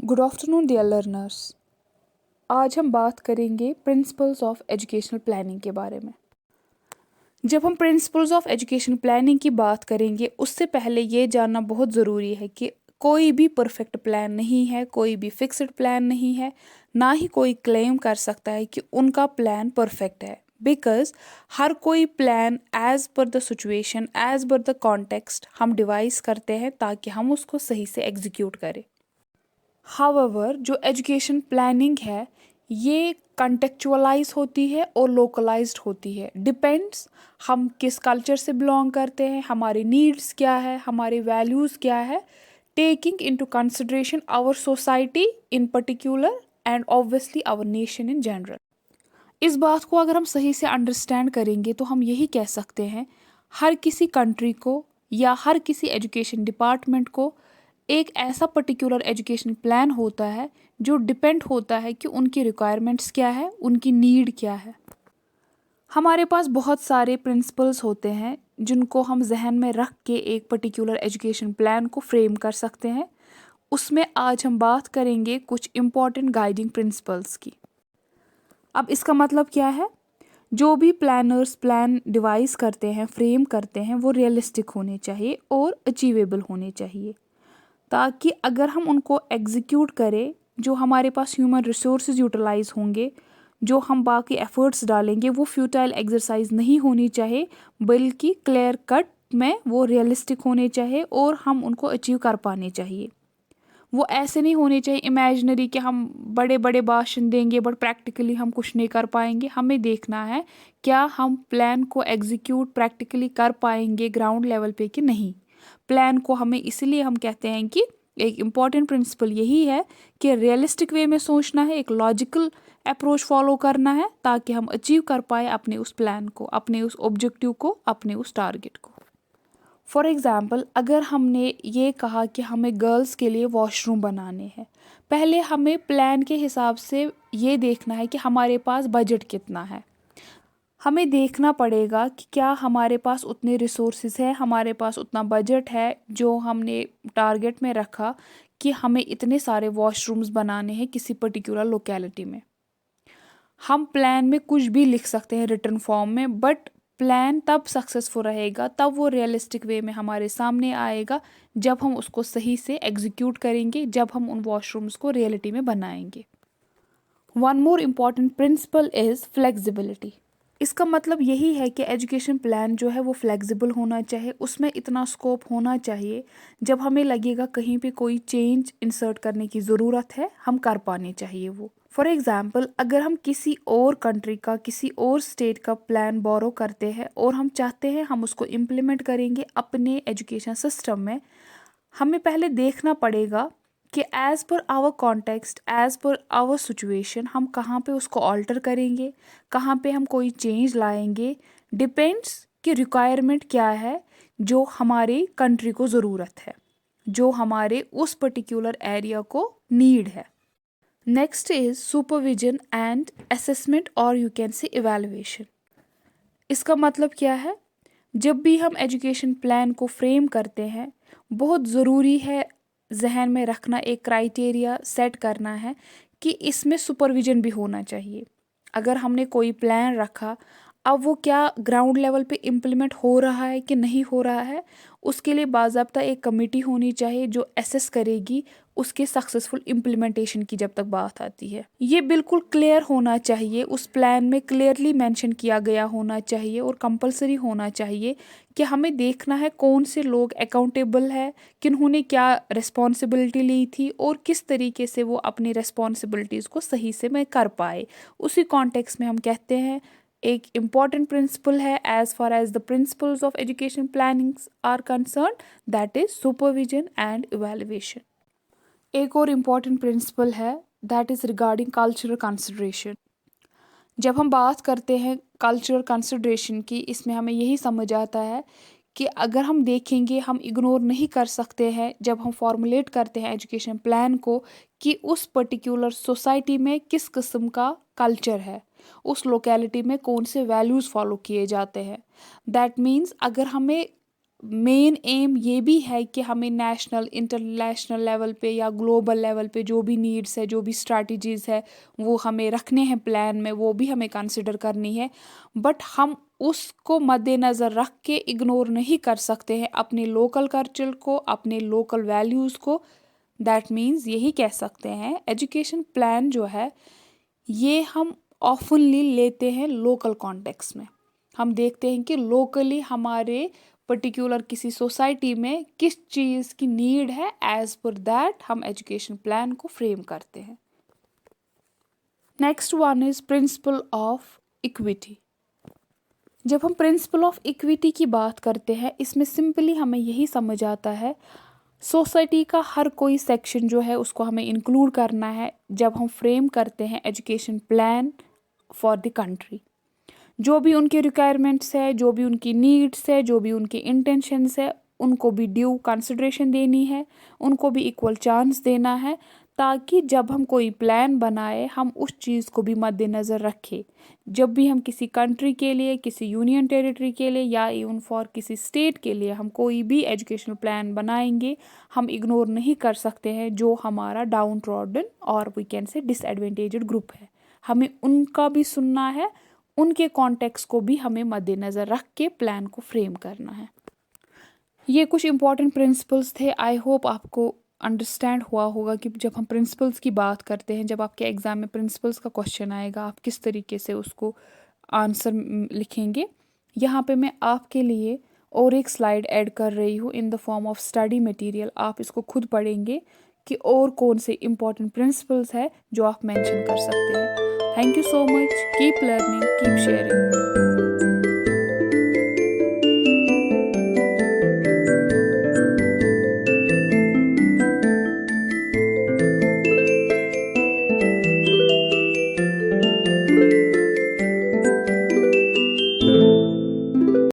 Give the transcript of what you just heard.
Good afternoon dear learners. आज हम बात करेंगे प्रिंसिपल्स ऑफ एजुकेशनल प्लानिंग के बारे में। जब हम प्रिंसिपल्स ऑफ एजुकेशन प्लानिंग की बात करेंगे उससे पहले ये जानना बहुत ज़रूरी है कि कोई भी परफेक्ट प्लान नहीं है, कोई भी फिक्स्ड प्लान नहीं है, ना ही कोई क्लेम कर सकता है कि उनका प्लान परफेक्ट है। बिकॉज हर कोई plan as per the situation, as per the context हम डिवाइस करते हैं ताकि हम उसको सही से एग्जीक्यूट करें। हाउएवर जो एजुकेशन प्लानिंग है ये कंटेक्चुअलाइज होती है और लोकलाइज्ड होती है। डिपेंड्स हम किस कल्चर से बिलोंग करते हैं, हमारी नीड्स क्या है, हमारे वैल्यूज़ क्या है, taking into consideration our society in particular and obviously our nation in general. इस बात को अगर हम सही से अंडरस्टैंड करेंगे तो हम यही कह सकते हैं हर किसी कंट्री को या हर किसी एजुकेशन डिपार्टमेंट को एक ऐसा पर्टिकुलर एजुकेशन प्लान होता है जो डिपेंड होता है कि उनकी रिक्वायरमेंट्स क्या है, उनकी नीड क्या है। हमारे पास बहुत सारे प्रिंसिपल्स होते हैं जिनको हम जहन में रख के एक पर्टिकुलर एजुकेशन प्लान को फ्रेम कर सकते हैं। उसमें आज हम बात करेंगे कुछ इम्पॉर्टेंट गाइडिंग प्रिंसिपल्स की। अब इसका मतलब क्या है? जो भी प्लानर्स प्लान डिवाइस करते हैं, फ्रेम करते हैं, वो रियलिस्टिक होने चाहिए और अचीवेबल होने चाहिए, ताकि अगर हम उनको एग्जीक्यूट करें, जो हमारे पास ह्यूमन रिसोर्सेज यूटिलाइज होंगे, जो हम बाकी एफर्ट्स डालेंगे, वो फ्यूटाइल एक्सरसाइज नहीं होनी चाहिए, बल्कि क्लियर कट में वो रियलिस्टिक होने चाहिए और हम उनको अचीव कर पाने चाहिए। वो ऐसे नहीं होने चाहिए इमेजिनरी कि हम बड़े बड़े भाषण देंगे बट प्रैक्टिकली हम कुछ नहीं कर पाएंगे। हमें देखना है क्या हम प्लान को एग्जीक्यूट प्रैक्टिकली कर पाएंगे ग्राउंड लेवल पे कि नहीं। प्लान को हमें इसलिए हम कहते हैं कि एक इम्पॉर्टेंट प्रिंसिपल यही है कि रियलिस्टिक वे में सोचना है, एक लॉजिकल अप्रोच फॉलो करना है ताकि हम अचीव कर पाए अपने उस प्लान को, अपने उस ऑब्जेक्टिव को, अपने उस टारगेट को। फॉर एग्ज़ाम्पल अगर हमने ये कहा कि हमें गर्ल्स के लिए वॉशरूम बनाने हैं, पहले हमें प्लान के हिसाब से ये देखना है कि हमारे पास बजट कितना है। हमें देखना पड़ेगा कि क्या हमारे पास उतने रिसोर्सेज है, हमारे पास उतना बजट है जो हमने टारगेट में रखा कि हमें इतने सारे वॉशरूम्स बनाने हैं किसी पर्टिकुलर लोकेलिटी में। हम प्लान में कुछ भी लिख सकते हैं रिटर्न फॉर्म में, बट प्लान तब सक्सेसफुल रहेगा, तब वो रियलिस्टिक वे में हमारे सामने आएगा जब हम उसको सही से एग्जीक्यूट करेंगे, जब हम उन वॉशरूम्स को रियलिटी में बनाएंगे। One more important principal is flexibility. इसका मतलब यही है कि एजुकेशन प्लान जो है वो फ्लेक्सिबल होना चाहिए, उसमें इतना स्कोप होना चाहिए जब हमें लगेगा कहीं पे कोई चेंज इंसर्ट करने की ज़रूरत है, हम कर पाने चाहिए वो। फॉर एग्ज़ाम्पल अगर हम किसी और कंट्री का, किसी और स्टेट का प्लान बोरो करते हैं और हम चाहते हैं हम उसको इम्प्लीमेंट करेंगे अपने एजुकेशन सिस्टम में, हमें पहले देखना पड़ेगा कि as per hour context, as per hour situation हम कहाँ पे उसको ऑल्टर करेंगे, कहाँ पे हम कोई चेंज लाएंगे। डिपेंड्स कि रिक्वायरमेंट क्या है जो हमारी कंट्री को ज़रूरत है, जो हमारे उस पर्टिकुलर एरिया को नीड है। Next is supervision and assessment और यू कैन से इवैल्यूएशन। इसका मतलब क्या है? जब भी हम एजुकेशन प्लान को फ्रेम करते हैं, बहुत ज़रूरी है जहन में रखना, एक क्राइटेरिया सेट करना है कि इसमें सुपरविजन भी होना चाहिए। अगर हमने कोई प्लान रखा, अब वो क्या ग्राउंड लेवल पे इम्प्लीमेंट हो रहा है कि नहीं हो रहा है, उसके लिए बाज़ाब्ता एक कमेटी होनी चाहिए जो एसेस करेगी उसके सक्सेसफुल इम्प्लीमेंटेशन की। जब तक बात आती है, ये बिल्कुल क्लियर होना चाहिए, उस प्लान में क्लियरली मेंशन किया गया होना चाहिए और कंपलसरी होना चाहिए कि हमें देखना है कौन से लोग अकाउंटेबल है, किन्होंने क्या रिस्पॉन्सिबिलिटी ली थी और किस तरीके से वो अपनी रिस्पॉन्सिबिलिटीज़ को सही से मैं कर पाए। उसी कॉन्टेक्स्ट में हम कहते हैं एक इम्पॉर्टेंट प्रिंसिपल है as far as the principles of education plannings are concern, that is supervision and evaluation. एक और इम्पॉर्टेंट प्रिंसिपल है that is regarding cultural consideration. जब हम बात करते हैं कल्चरल कंसिडरेशन की, इसमें हमें यही समझ आता है कि अगर हम देखेंगे, हम इग्नोर नहीं कर सकते हैं जब हम फॉर्मुलेट करते हैं एजुकेशन प्लान को कि उस पर्टिकुलर सोसाइटी में किस किस्म का कल्चर है, उस लोकेलिटी में कौन से वैल्यूज़ फॉलो किए जाते हैं। दैट मीन्स अगर हमें मेन एम ये भी है कि हमें नेशनल इंटरनेशनल लेवल पे या ग्लोबल लेवल पे जो भी नीड्स है, जो भी स्ट्रैटेजीज़ है, वो हमें रखने हैं प्लान में, वो भी हमें कंसिडर करनी है। बट हम उसको मद्देनज़र रख के इग्नोर नहीं कर सकते हैं अपने लोकल कल्चर को, अपने लोकल वैल्यूज़ को। दैट मीन्स यही कह सकते हैं एजुकेशन प्लान जो है ये हम ऑफनली लेते हैं लोकल कॉन्टेक्स्ट में। हम देखते हैं कि लोकली हमारे पर्टिकुलर किसी सोसाइटी में किस चीज़ की नीड है, एज पर दैट हम एजुकेशन प्लान को फ्रेम करते हैं। Next one is principle of equity. जब हम प्रिंसिपल ऑफ इक्विटी की बात करते हैं, इसमें सिंपली हमें यही समझ आता है सोसाइटी का हर कोई सेक्शन जो है उसको हमें इंक्लूड करना है जब हम फ्रेम करते हैं education plan for the country. जो भी उनके रिक्वायरमेंट्स है, जो भी उनकी नीड्स है, जो भी उनके इंटेंशंस है, उनको भी ड्यू कंसिडरेशन देनी है, उनको भी इक्वल चांस देना है, ताकि जब हम कोई प्लान बनाए हम उस चीज़ को भी मद्देनज़र रखें। जब भी हम किसी कंट्री के लिए, किसी यूनियन टेरिटरी के लिए या इवन फॉर किसी स्टेट के लिए हम कोई भी एजुकेशनल प्लान बनाएंगे, हम इग्नोर नहीं कर सकते हैं जो हमारा डाउन ट्रॉडन और वी कैन से डिसएडवेंटेज्ड ग्रुप है। हमें उनका भी सुनना है, उनके कॉन्टेक्स्ट को भी हमें मद्देनज़र रख के प्लान को फ्रेम करना है। ये कुछ इंपॉर्टेंट प्रिंसिपल्स थे। आई होप आपको अंडरस्टैंड हुआ होगा कि जब हम प्रिंसिपल्स की बात करते हैं, जब आपके एग्ज़ाम में प्रिंसिपल्स का क्वेश्चन आएगा, आप किस तरीके से उसको आंसर लिखेंगे। यहाँ पे मैं आपके लिए और एक स्लाइड ऐड कर रही हूँ in the form of study material. आप इसको खुद पढ़ेंगे कि और कौन से इंपॉर्टेंट प्रिंसिपल्स है जो आप मेंशन कर सकते हैं। Thank you so much. Keep learning, keep sharing.